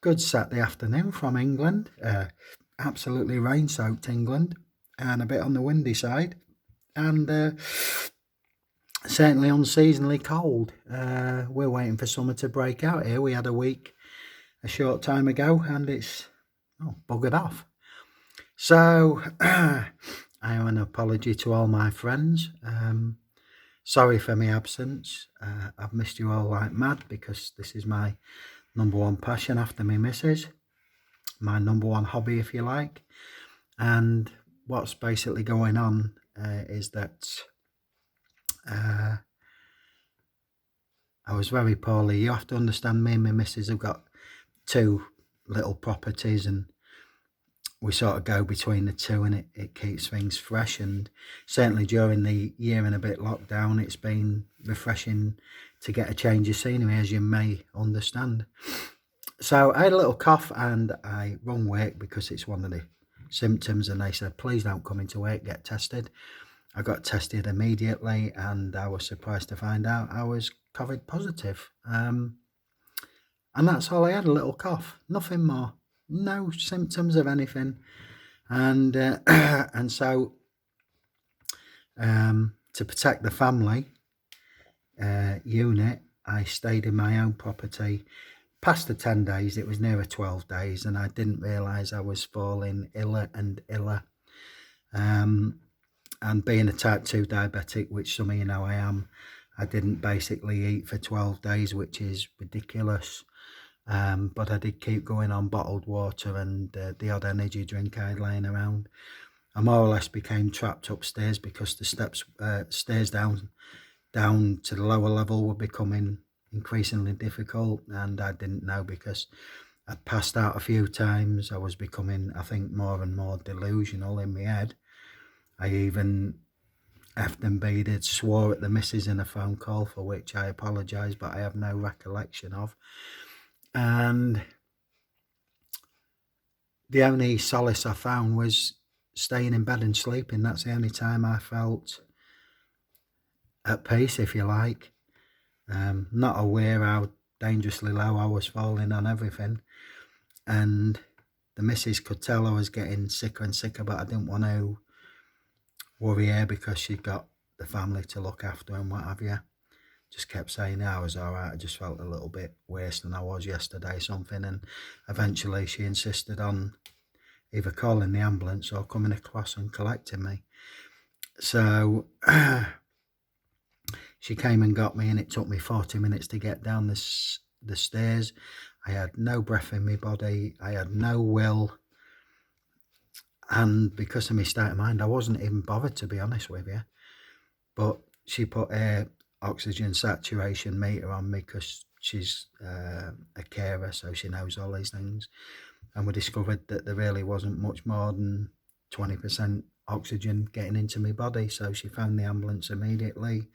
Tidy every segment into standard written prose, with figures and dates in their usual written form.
Good Saturday afternoon from England. Absolutely rain-soaked England, and a bit on the windy side, and certainly unseasonably cold. We're waiting for summer to break out here. We had a week a short time ago, and it's buggered off. So I owe an apology to all my friends. Sorry for my absence. I've missed you all like mad, because this is my number one passion after my missus, my number one hobby, if you like. And what's basically going on is that I was very poorly. You have to understand, me and my missus have got two little properties, and we sort of go between the two, and it keeps things fresh. And certainly during the year and a bit lockdown, it's been refreshing to get a change of scenery, as you may understand. So I had a little cough, and I rung work because it's one of the symptoms, and they said, please don't come into work, get tested. I got tested immediately, and I was surprised to find out I was COVID positive. And that's all I had, a little cough, nothing more. No symptoms of anything. And and so to protect the family unit, I stayed in my own property past the 10 days. It was nearer 12 days, and I didn't realise I was falling iller and iller. And being a type 2 diabetic, which some of you know I am, I didn't basically eat for 12 days, which is ridiculous. But I did keep going on bottled water and the odd energy drink I had laying around. I more or less became trapped upstairs because the stairs down to the lower level were becoming increasingly difficult, and I didn't know, because I'd passed out a few times. I was becoming, I think, more and more delusional in my head. I even effed and beaded, swore at the missus in a phone call, for which I apologise, but I have no recollection of. And the only solace I found was staying in bed and sleeping. That's the only time I felt at peace, if you like. Not aware how dangerously low I was falling on everything. And the missus could tell I was getting sicker and sicker, but I didn't want to worry her, because she'd got the family to look after and what have you. Just kept saying I was all right. I just felt a little bit worse than I was yesterday, something. And eventually she insisted on either calling the ambulance or coming across and collecting me. So she came and got me, and it took me 40 minutes to get down the stairs. I had no breath in my body. I had no will. And because of my state of mind, I wasn't even bothered, to be honest with you. But she put her oxygen saturation meter on me, because she's a carer, so she knows all these things. And we discovered that there really wasn't much more than 20% oxygen getting into my body. So she phoned the ambulance immediately.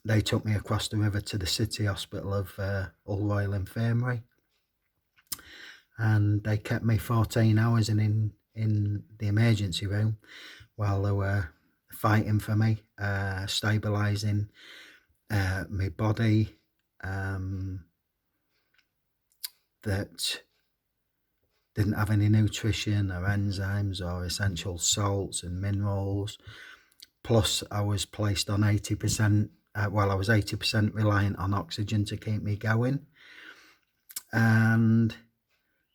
They took me across the river to the city hospital of Hull Royal Infirmary, and they kept me 14 hours in the emergency room while they were fighting for me, stabilising my body, that didn't have any nutrition or enzymes or essential salts and minerals. Plus I was placed on 80%, I was 80% reliant on oxygen to keep me going. And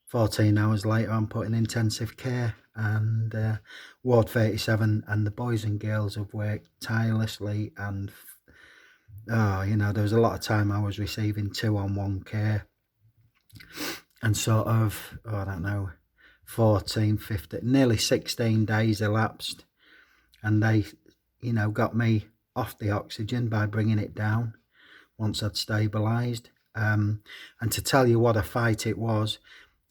14 hours later, I'm put in intensive care, and Ward 37 and the boys and girls have worked tirelessly. And there was a lot of time I was receiving 2-on-1 care, and sort of, 14, 15, nearly 16 days elapsed, and they, got me off the oxygen by bringing it down once I'd stabilised. And to tell you what a fight it was,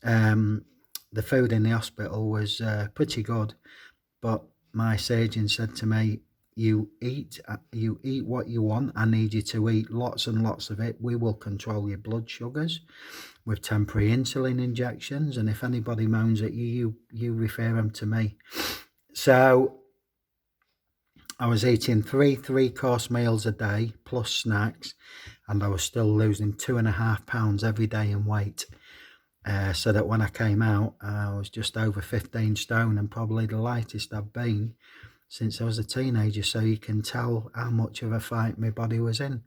the food in the hospital was pretty good, but my surgeon said to me, you eat what you want. I need you to eat lots and lots of it. We will control your blood sugars with temporary insulin injections, and if anybody moans at you, you refer them to me. So I was eating three course meals a day plus snacks, and I was still losing 2.5 pounds every day in weight. so that when I came out, I was just over 15 stone and probably the lightest I've been since I was a teenager. So you can tell how much of a fight my body was in.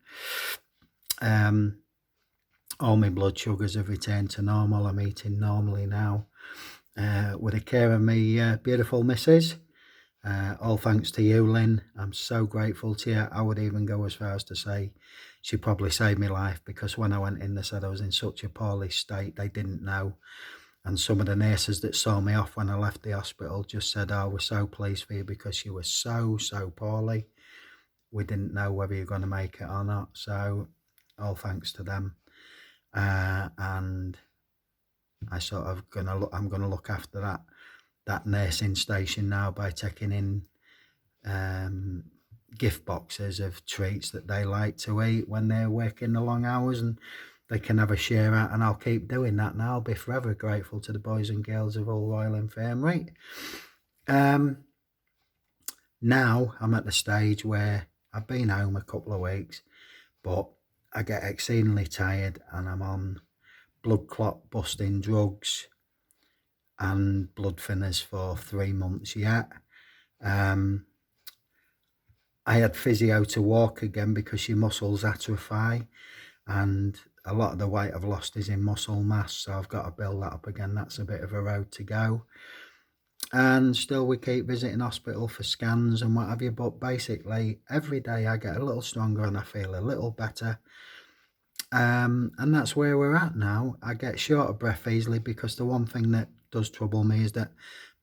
All my blood sugars have returned to normal. I'm eating normally now, with the care of my beautiful missus. All thanks to you, Lynn. I'm so grateful to you. I would even go as far as to say she probably saved my life, because when I went in, they said I was in such a poorly state, they didn't know. And some of the nurses that saw me off when I left the hospital just said, oh, we're so pleased for you because you were so poorly. We didn't know whether you're going to make it or not. So all thanks to them. And I sort of I'm gonna look after that nursing station now by taking in gift boxes of treats that they like to eat when they're working the long hours, and they can have a share out, and I'll keep doing that now. I'll be forever grateful to the boys and girls of Hull Royal Infirmary. Now I'm at the stage where I've been home a couple of weeks, but I get exceedingly tired and I'm on blood clot busting drugs and blood thinners for 3 months yet. I had physio to walk again because your muscles atrophy, and a lot of the weight I've lost is in muscle mass, so I've got to build that up again. That's a bit of a road to go. And still we keep visiting hospital for scans and what have you, but basically every day I get a little stronger and I feel a little better. And that's where we're at now. I get short of breath easily because the one thing that does trouble me is that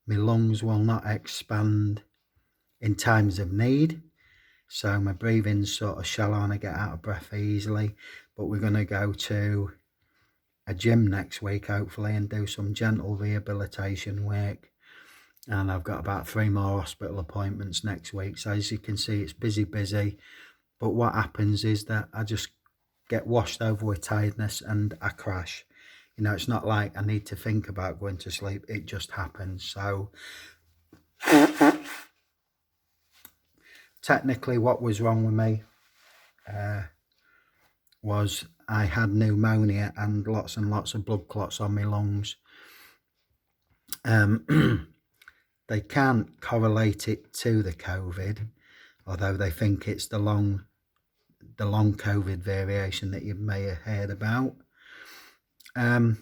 my lungs will not expand in times of need. So my breathing's sort of shallow and I get out of breath easily. But we're going to go to a gym next week, hopefully, and do some gentle rehabilitation work. And I've got about 3 more hospital appointments next week. So as you can see, it's busy. But what happens is that I just get washed over with tiredness and I crash. You know, it's not like I need to think about going to sleep. It just happens. So technically what was wrong with me was I had pneumonia and lots of blood clots on my lungs. They can't correlate it to the COVID, although they think it's the long COVID variation that you may have heard about. But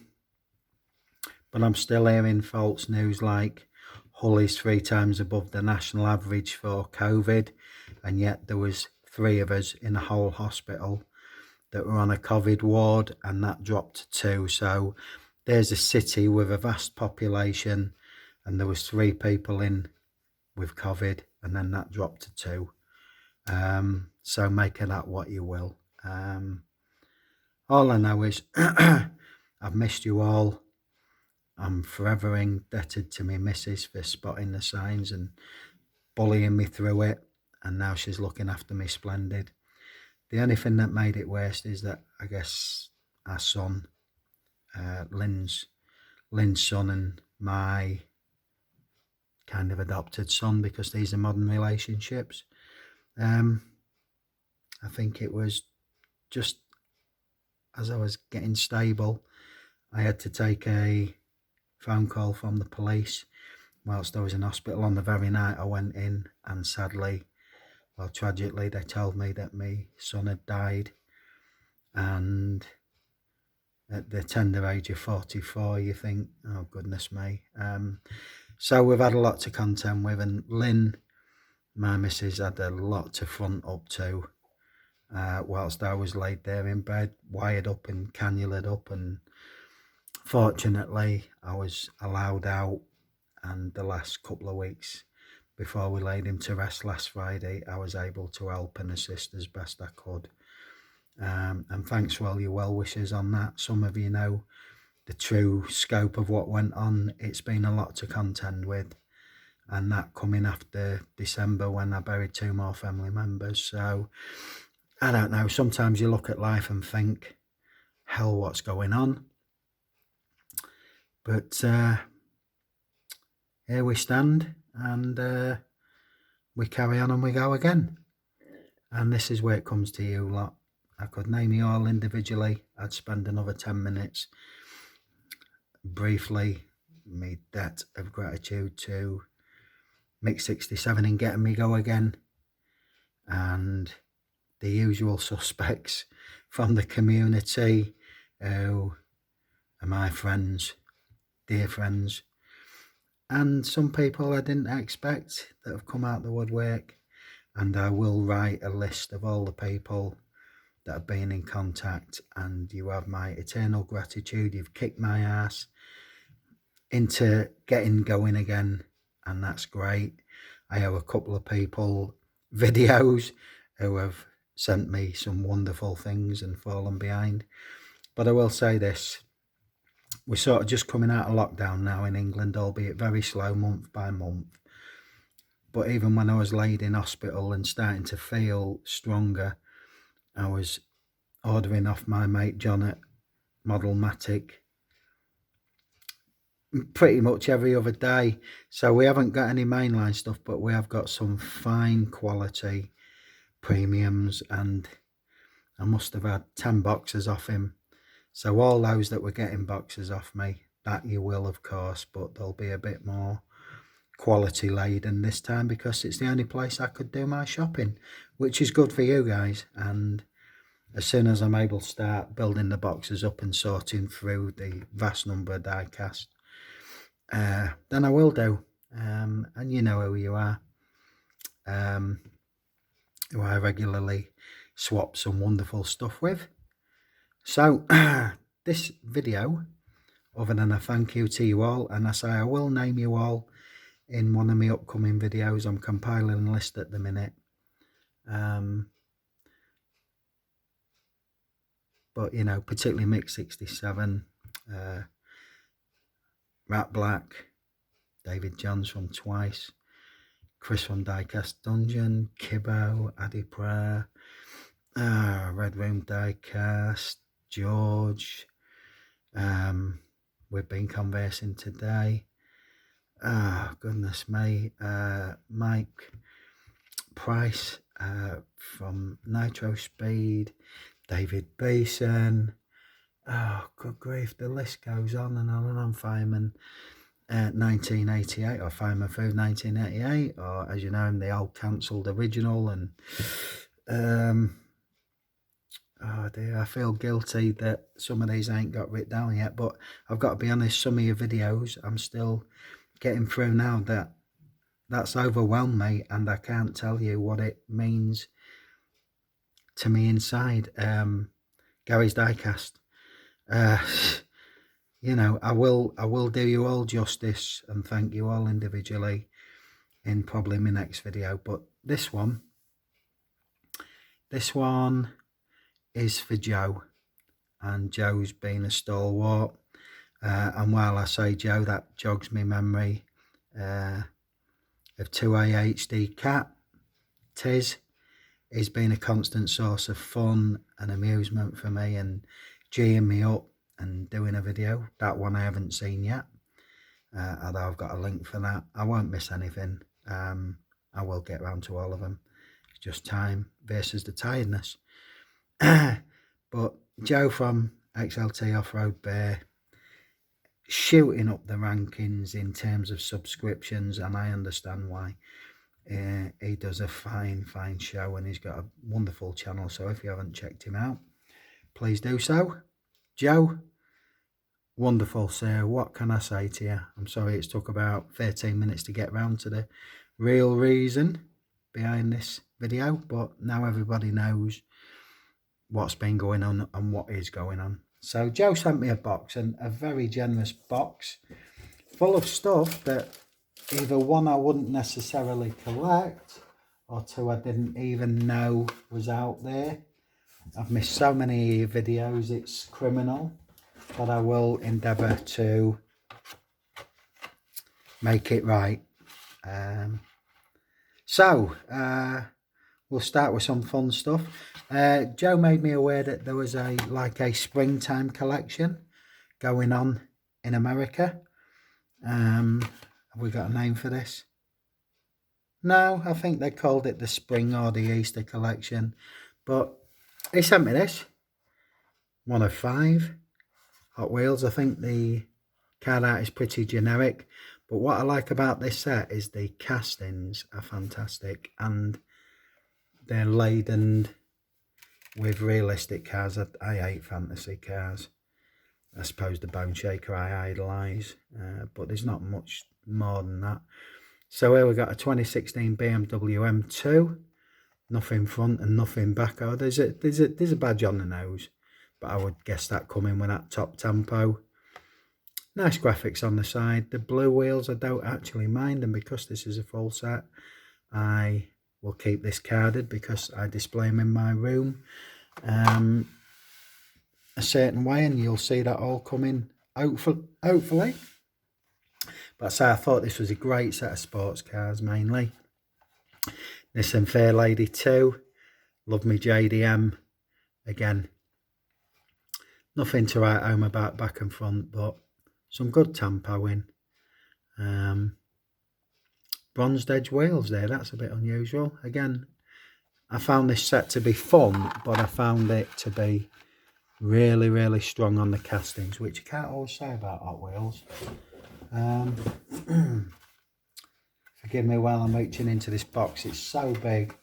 I'm still hearing false news like Hull is 3 times above the national average for COVID, and yet there was 3 of us in a whole hospital that were on a COVID ward, and that dropped to 2. So there's a city with a vast population and there was 3 people in with COVID, and then that dropped to 2. So make of that what you will. All I know is I've missed you all. I'm forever indebted to my missus for spotting the signs and bullying me through it, and now she's looking after me splendid. The only thing that made it worse is that I guess our son, Lynn's son, and my kind of adopted son, because these are modern relationships. I think it was just as I was getting stable, I had to take a phone call from the police whilst I was in hospital on the very night I went in, and sadly, well, tragically, they told me that my son had died, and at the tender age of 44, you think, oh goodness me. So we've had a lot to contend with, and Lynn, my missus, had a lot to front up to whilst I was laid there in bed, wired up and cannulaed up, and fortunately I was allowed out, and the last couple of weeks before we laid him to rest last Friday, I was able to help and assist as best I could. And thanks for all your well wishes on that. Some of you know the true scope of what went on. It's been a lot to contend with, and that coming after December when I buried 2 more family members. So I don't know, sometimes you look at life and think, hell, what's going on? But here we stand, and we carry on and we go again. And this is where it comes to you lot. I could name you all individually. I'd spend another 10 minutes. briefly my debt of gratitude to Mix 67 in getting me go again, and the usual suspects from the community who are my friends, dear friends, and some people I didn't expect that have come out the woodwork. And I will write a list of all the people that have been in contact, and you have my eternal gratitude. You've kicked my ass into getting going again, and that's great. I have a couple of people videos who have sent me some wonderful things and fallen behind. But I will say this, we're sort of just coming out of lockdown now in England, albeit very slow, month by month. But even when I was laid in hospital and starting to feel stronger, I was ordering off my mate John at Modelmatic pretty much every other day. So we haven't got any mainline stuff, but we have got some fine quality premiums, and I must have had 10 boxes off him. So all those that were getting boxes off me, that you will of course, but there'll be a bit more quality laden this time because it's the only place I could do my shopping, which is good for you guys. And as soon as I'm able to start building the boxes up and sorting through the vast number of die cast, then I will do. And you know who you are, who I regularly swap some wonderful stuff with. So this video, other than a thank you to you all, and I say I will name you all in one of my upcoming videos. I'm compiling a list at the minute. But you know, particularly Mix 67, Rat Black, David Johns from Twice, Chris from Diecast Dungeon, Kibbo, Addy Prayer, Red Room Diecast, George. We've been conversing today. Goodness me, Mike Price from Nitro Speed, David Beeson. Oh, good grief, the list goes on and on and on. Fireman 1988, or Fireman Food 1988, or as you know, the old cancelled original. And oh dear, I feel guilty that some of these ain't got written down yet, but I've got to be honest, some of your videos I'm still getting through now. That's overwhelmed me, and I can't tell you what it means to me inside. Gary's Diecast, you know, I will do you all justice and thank you all individually in probably my next video. But this one is for Joe, and Joe's been a stalwart. And while I say Joe, that jogs me memory of 2AHD Cat. Tiz, he's been a constant source of fun and amusement for me, and geeing me up and doing a video. That one I haven't seen yet, although I've got a link for that. I won't miss anything. I will get round to all of them. It's just time versus the tiredness. But Joe from XLTOFFROADBEAR, shooting up the rankings in terms of subscriptions, and I understand why. He does a fine show, and he's got a wonderful channel, so if you haven't checked him out, please do so. Joe, wonderful sir, what can I say to you? I'm sorry it's took about 13 minutes to get round to the real reason behind this video, but now everybody knows what's been going on and what is going on. So Joe sent me a box, and a very generous box full of stuff that either one I wouldn't necessarily collect, or two I didn't even know was out there. I've missed so many videos, it's criminal, but I will endeavour to make it right. We'll start with some fun stuff. Joe made me aware that there was a springtime collection going on in America. Have we got a name for this? No, I think they called it the spring or the Easter collection. But he sent me this. One of 5 Hot Wheels. I think the Card art is pretty generic, but what I like about this set is the castings are fantastic, and they're laden with realistic cars. I hate fantasy cars. I suppose the Bone Shaker I idolise, but there's not much more than that. So here we've got a 2016 BMW M2, nothing front and nothing back. Oh, there's a badge on the nose, but I would guess that coming with that top tempo. Nice graphics on the side. The blue wheels, I don't actually mind them because this is a full set. I will keep this carded because I display them in my room a certain way, and you'll see that all coming hopefully. But so I thought this was a great set of sports cars mainly. Nissan Fairlady 2, love me JDM. Again, nothing to write home about back and front, but some good tempo in. Bronzed edge wheels there, that's a bit unusual. Again, I found this set to be fun, but I found it to be really strong on the castings, which you can't always say about Hot Wheels. Forgive me while I'm reaching into this box, it's so big.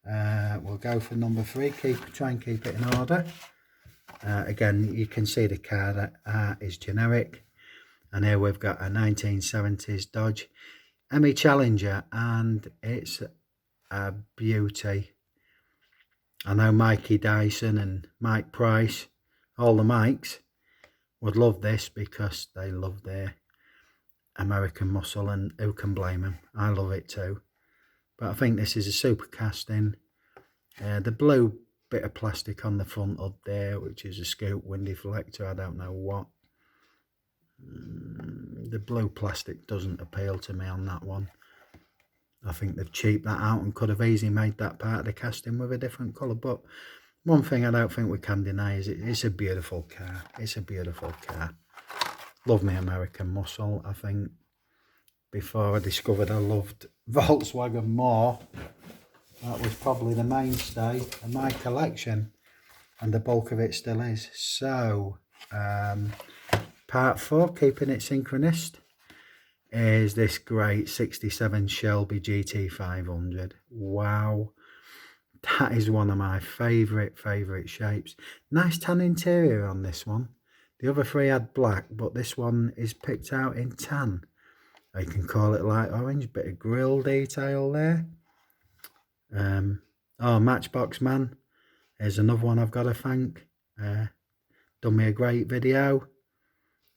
We'll go for number 3, try and keep it in order. Again, you can see the card is generic, and here we've got a 1970s Dodge Emmy Challenger, and it's a beauty. I know Mikey Dyson and Mike Price, all the Mikes, would love this because they love their American muscle, and who can blame them? I love it too. But I think this is a super casting. The blue bit of plastic on the front up there, which is a scoop wind deflector, I don't know what. The blue plastic doesn't appeal to me on that one. I think they've cheaped that out and could have easily made that part of the casting with a different colour. But one thing I don't think we can deny is it's a beautiful car. It's a beautiful car. Love me American muscle. I think before I discovered I loved Volkswagen more, that was probably the mainstay of my collection, and the bulk of it still is. So part 4, keeping it synchronist, is this great 67 Shelby GT500. Wow, that is one of my favourite shapes. Nice tan interior on this one. The other 3 had black, but this one is picked out in tan. You can call it light orange, bit of grille detail there. Oh, Matchbox Man, here's another one I've got to thank. Done me a great video.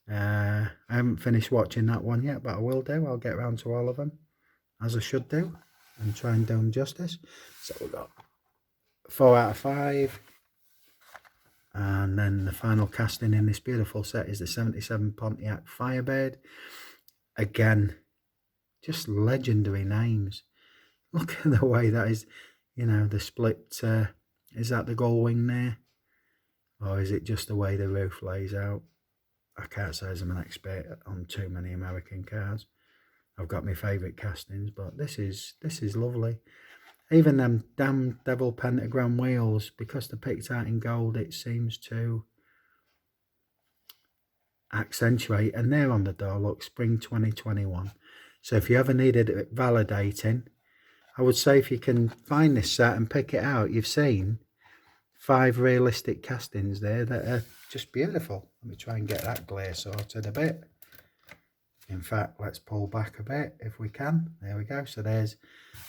I haven't finished watching that one yet, but I will do. I'll get around to all of them, as I should do, and try and do them justice. So we've got 4 out of 5. And then the final casting in this beautiful set is the 77 Pontiac Firebird. Again, just legendary names. Look at the way that is, you know, the split. Is that the gull wing there? Or is it just the way the roof lays out? I can't say as I'm an expert on too many American cars. I've got my favourite castings, but this is lovely. Even them damn devil pentagram wheels, because they're picked out in gold, it seems to accentuate. And there on the door, look, spring 2021. So if you ever needed it validating, I would say if you can find this set and pick it out, you've seen 5 realistic castings there that are just beautiful. Let me try and get that glare sorted a bit. In fact, let's pull back a bit if we can. There we go. So there's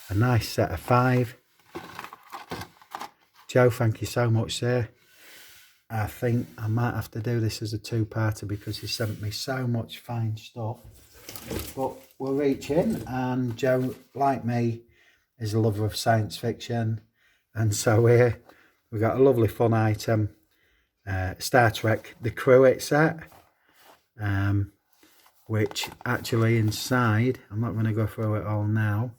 a nice set of 5. Joe, thank you so much, sir. I think I might have to do this as a 2-parter because he sent me so much fine stuff. But we'll reach in, and Joe, like me, is a lover of science fiction, and so here we've got a lovely fun item, Star Trek The Crewit set, which actually inside, I'm not going to go through it all now,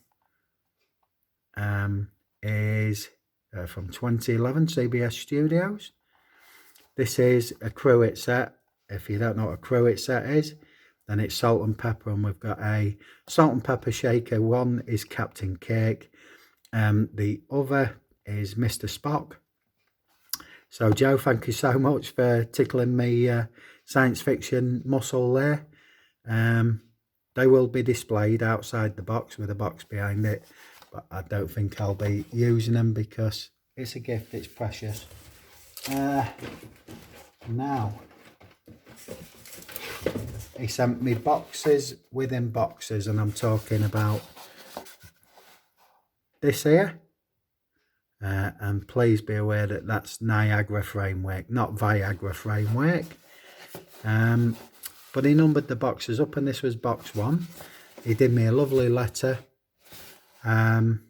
is from 2011 CBS Studios. This is a Crewit set. If you don't know what a Crewit set is, then it's salt and pepper, and we've got a salt and pepper shaker. One is Captain Kirk, the other is Mr. Spock. So Joe, thank you so much for tickling me science fiction muscle there. They will be displayed outside the box with a box behind it, but I don't think I'll be using them because it's a gift, it's precious. Now, he sent me boxes within boxes, and I'm talking about this here. And please be aware that that's Niagara framework, not Viagra framework. But he numbered the boxes up, and this was box 1. He did me a lovely letter, and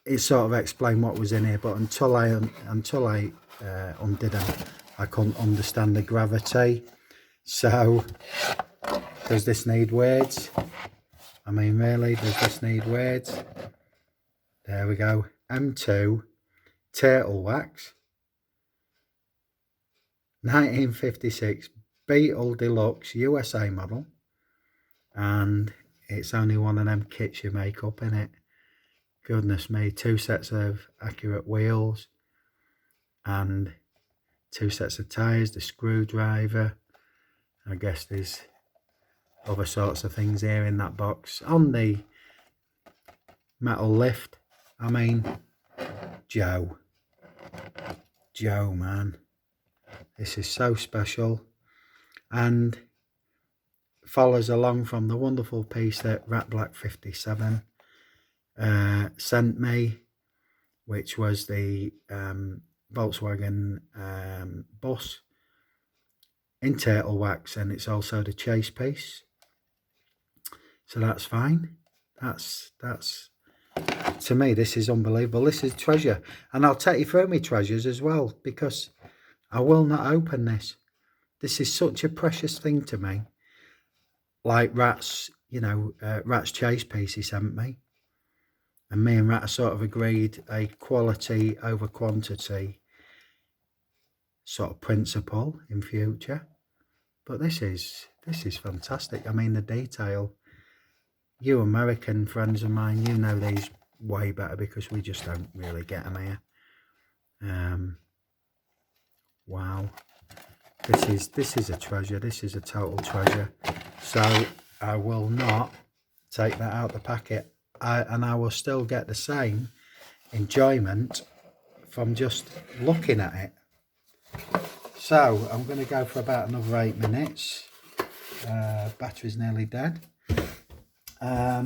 it sort of explained what was in here. But until I undid them, I couldn't understand the gravity. So, does this need words? I mean, really, does this need words? There we go. M2 Turtle Wax, 1956 Beetle Deluxe USA model, and it's only one of them kits you make up in it. Goodness me, 2 sets of accurate wheels and 2 sets of tyres, the screwdriver. I guess there's other sorts of things here in that box. On the metal lift, I mean, Joe, man, this is so special, and follows along from the wonderful piece that Rat Black 57 sent me, which was the Volkswagen bus in turtle wax, and it's also the chase piece. So that's fine. That's to me, this is unbelievable. This is treasure, and I'll take you through my treasures as well, because I will not open this. This is such a precious thing to me. Like Rat's, you know, Rat's chase piece he sent me, and me and Rat sort of agreed a quality over quantity sort of principle in future. But this is fantastic. I mean, the detail. You American friends of mine, you know these way better because we just don't really get them here. Wow, this is a treasure. This is a total treasure. So I will not take that out the packet, and I will still get the same enjoyment from just looking at it. So I'm going to go for about another 8 minutes. Battery's nearly dead. I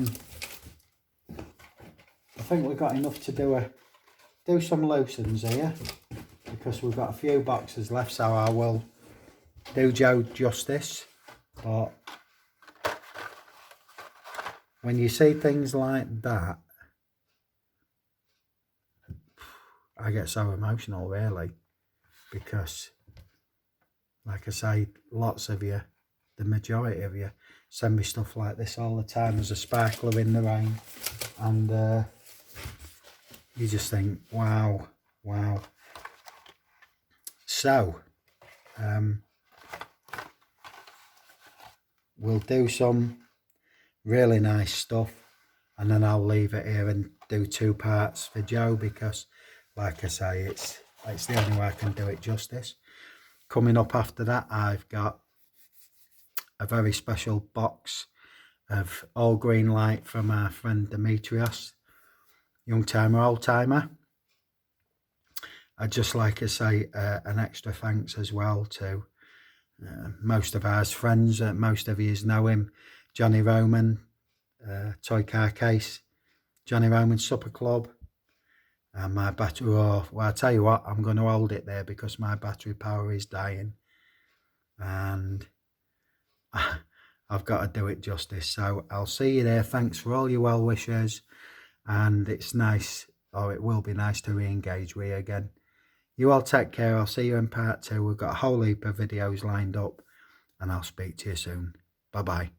think we've got enough to do some loosens here, because we've got a few boxes left, so I will do Joe justice. But when you see things like that, I get so emotional, really, because like I say, lots of you, the majority of you, send me stuff like this all the time. There's a sparkler in the rain, and you just think, wow. So we'll do some really nice stuff, and then I'll leave it here and do 2 parts for Joe, because like I say, it's the only way I can do it justice. Coming up after that, I've got a very special box of all green light from our friend Demetrios, young timer, old timer. I'd just like to say an extra thanks as well to most of our friends. Most of you know him, Johnny Roman, Toy Car Case, Johnny Roman Supper Club, and my battery. Oh, well, I tell you what, I'm going to hold it there because my battery power is dying, and I've got to do it justice. So I'll see you there. Thanks for all your well wishes, and it's nice, or it will be nice to re-engage with you again. You all take care. I'll see you in part 2. We've got a whole heap of videos lined up, and I'll speak to you soon. Bye bye.